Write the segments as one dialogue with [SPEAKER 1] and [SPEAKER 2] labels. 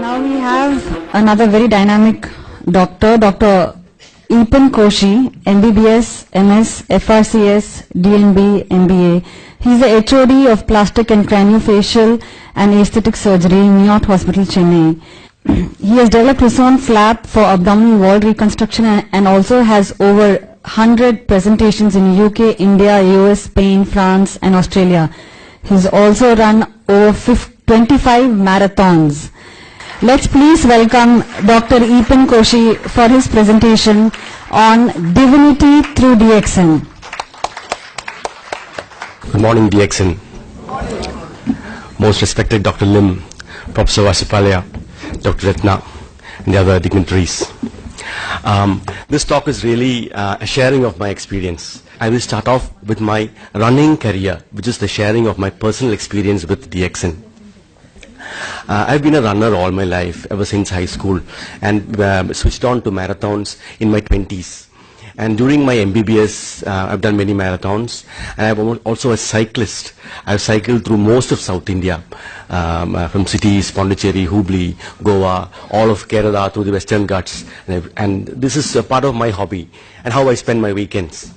[SPEAKER 1] Now we have another very dynamic doctor, Dr. Eapen Koshy, MBBS, MS, FRCS, DNB, MBA. He is the HOD of Plastic and Craniofacial and Aesthetic Surgery in Neot Hospital, Chennai. He has developed his own flap for abdominal wall reconstruction and also has over 100 presentations in UK, India, US, Spain, France and Australia. He's also run over 25 marathons. Let's please welcome Dr. Eapen Koshy for his presentation on Divinity through DXN.
[SPEAKER 2] Good morning, DXN. Most respected Dr. Lim, Professor Vasupalia, Dr. Ratna, and the other dignitaries. This talk is really a sharing of my experience. I will start off with my running career, which is the sharing of my personal experience with DXN. I've been a runner all my life, ever since high school, and switched on to marathons in my 20s. And during my MBBS, I've done many marathons, and I'm also a cyclist. I've cycled through most of South India, from cities, Pondicherry, Hubli, Goa, all of Kerala, through the Western Ghats, and this is a part of my hobby and how I spend my weekends.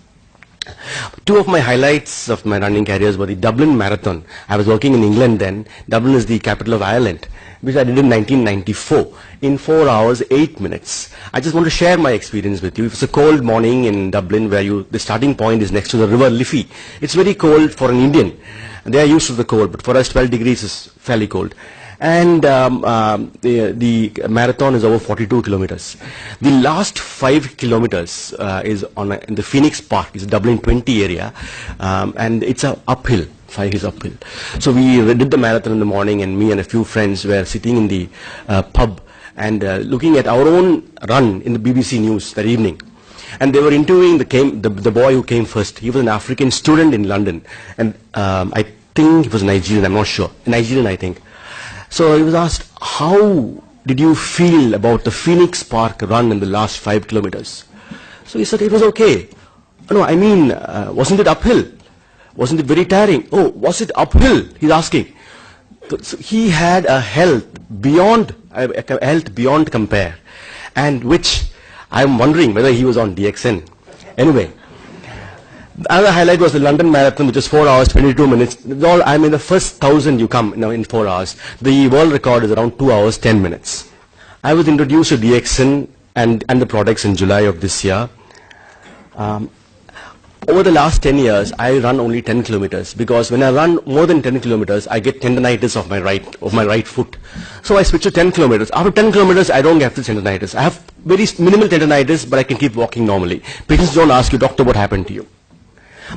[SPEAKER 2] Two of my highlights of my running careers were the Dublin Marathon. I was working in England then. Dublin is the capital of Ireland, which I did in 1994 in 4 hours, 8 minutes. I just want to share my experience with you. It was a cold morning in Dublin where the starting point is next to the river Liffey. It's very cold for an Indian. They are used to the cold, but for us 12 degrees is fairly cold. And the marathon is over 42 kilometers. The last 5 kilometers is in the Phoenix Park, it's Dublin 20 area, and it's a uphill. 5 is uphill. So we did the marathon in the morning, and me and a few friends were sitting in the pub and looking at our own run in the BBC News that evening. And they were interviewing the boy who came first. He was an African student in London, and I think he was Nigerian, I'm not sure. Nigerian, I think. So he was asked, how did you feel about the Phoenix Park run in the last 5 kilometers? So he said, it was okay. No, I mean, wasn't it uphill? Wasn't it very tiring? Oh, was it uphill? He's asking. So he had a health beyond compare, and which I'm wondering whether he was on DXN. Anyway. The other highlight was the London Marathon, which is 4 hours, 22 minutes. I'm in the first 1,000 you come in 4 hours. The world record is around 2 hours, 10 minutes. I was introduced to DXN and the products in July of this year. Over the last 10 years, I run only 10 kilometers because when I run more than 10 kilometers, I get tendinitis of my right foot. So I switch to 10 kilometers. After 10 kilometers, I don't get the tendinitis. I have very minimal tendinitis, but I can keep walking normally. Patients don't ask you, doctor, what happened to you?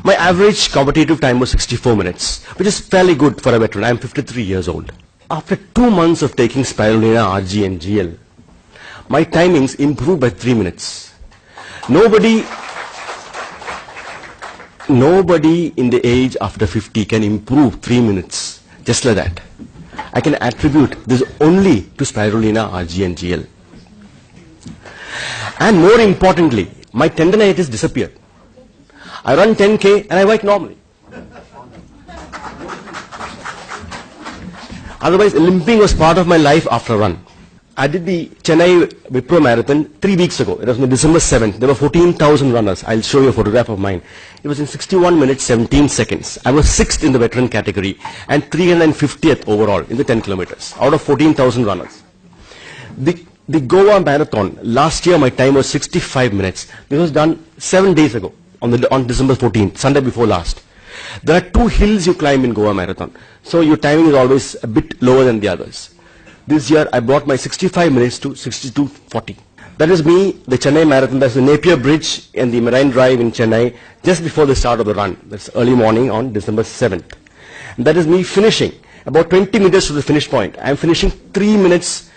[SPEAKER 2] My average competitive time was 64 minutes, which is fairly good for a veteran. I'm 53 years old. After 2 months of taking spirulina, RG and GL, my timings improved by 3 minutes. Nobody in the age after 50 can improve 3 minutes, just like that. I can attribute this only to spirulina, RG and GL. And more importantly, my tendinitis disappeared. I run 10K and I work normally. Otherwise, limping was part of my life after a run. I did the Chennai Wipro Marathon 3 weeks ago. It was on December 7th. There were 14,000 runners. I'll show you a photograph of mine. It was in 61 minutes, 17 seconds. I was 6th in the veteran category and 350th overall in the 10 kilometers out of 14,000 runners. The Goa Marathon, last year my time was 65 minutes. This was done 7 days ago. On December 14th, Sunday before last. There are 2 hills you climb in Goa Marathon, so your timing is always a bit lower than the others. This year I brought my 65 minutes to 62:40. That is me, the Chennai Marathon. That's the Napier Bridge and the Marine Drive in Chennai just before the start of the run. That's early morning on December 7th. And that is me finishing about 20 meters to the finish point. I'm finishing 3 minutes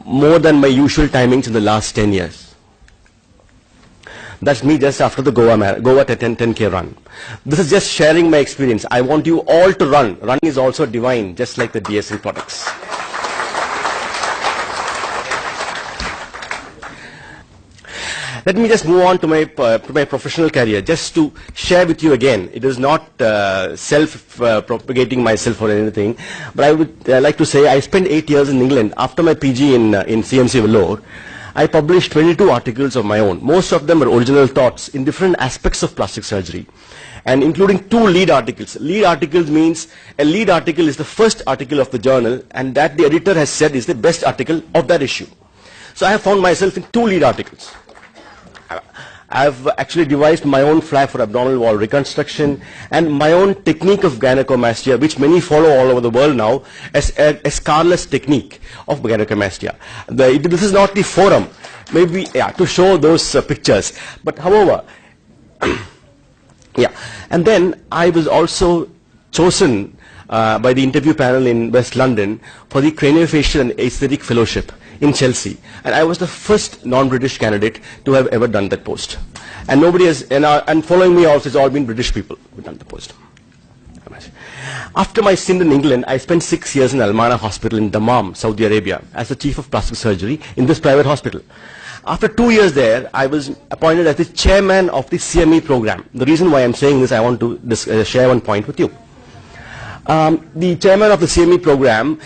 [SPEAKER 2] more than my usual timings in the last 10 years. That's me just after the Goa 10K run. This is just sharing my experience. I want you all to run. Running is also divine, just like the DSN products. Let me just move on to my professional career, just to share with you again. It is not self-propagating myself or anything, but I would like to say I spent 8 years in England. After my PG in CMC Vellore, I published 22 articles of my own. Most of them were original thoughts in different aspects of plastic surgery, and including 2 lead articles. Lead articles means a lead article is the first article of the journal, and that the editor has said is the best article of that issue. So I have found myself in 2 lead articles. I have actually devised my own flap for abdominal wall reconstruction and my own technique of gynecomastia, which many follow all over the world now as a scarless technique of gynecomastia. This is not the forum, maybe to show those pictures. But however, and then I was also chosen by the interview panel in West London for the Craniofacial and Aesthetic Fellowship in Chelsea, and I was the first non-British candidate to have ever done that post. And nobody has, and following me also, it's all been British people who done the post. After my stint in England, I spent 6 years in Al-Mana Hospital in Dammam, Saudi Arabia, as the chief of plastic surgery in this private hospital. After 2 years there, I was appointed as the chairman of the CME program. The reason why I'm saying this, I want to share one point with you. The chairman of the CME program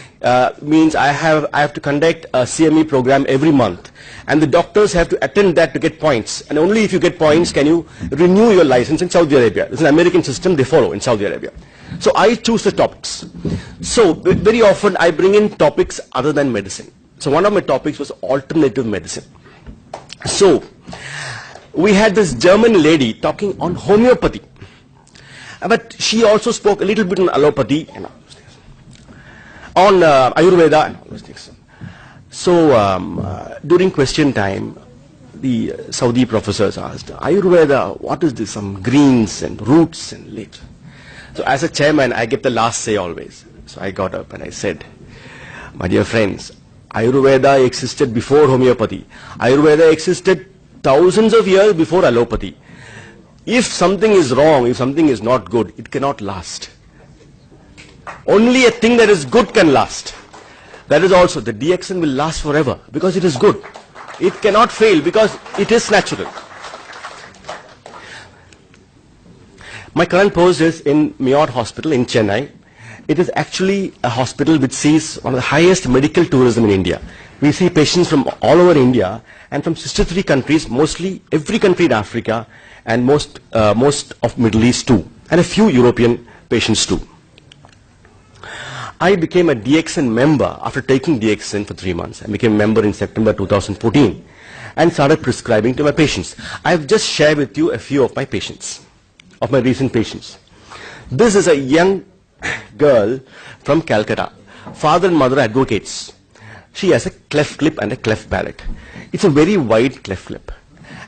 [SPEAKER 2] means I have to conduct a CME program every month, and the doctors have to attend that to get points, and only if you get points can you renew your license in Saudi Arabia. It's an American system they follow in Saudi Arabia. So I choose the topics. So very often I bring in topics other than medicine. So one of my topics was alternative medicine. So we had this German lady talking on homeopathy. But she also spoke a little bit on allopathy and all those things, on Ayurveda and all those things. So during question time, the Saudi professors asked, Ayurveda, what is this? Some greens and roots and leaves. So as a chairman, I get the last say always. So I got up and I said, my dear friends, Ayurveda existed before homeopathy. Ayurveda existed thousands of years before allopathy. If something is wrong, if something is not good, it cannot last. Only a thing that is good can last. That is also, the DXN will last forever because it is good. It cannot fail because it is natural. My current post is in Miyot Hospital in Chennai. It is actually a hospital which sees one of the highest medical tourism in India. We see patients from all over India and from 63 countries, mostly every country in Africa, and most of Middle East too, and a few European patients too. I became a DXN member after taking DXN for 3 months. I became a member in September 2014 and started prescribing to my patients. I have just shared with you a few of my patients, of my recent patients. This is a young girl from Calcutta. Father and mother advocates. She has a cleft lip and a cleft palate. It's a very wide cleft lip.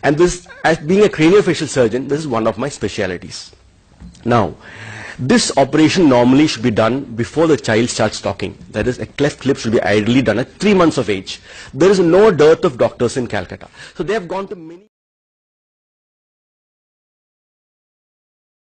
[SPEAKER 2] And this, as being a craniofacial surgeon, this is one of my specialities. Now, this operation normally should be done before the child starts talking. That is, a cleft lip should be ideally done at 3 months of age. There is no dearth of doctors in Calcutta. So they have gone to many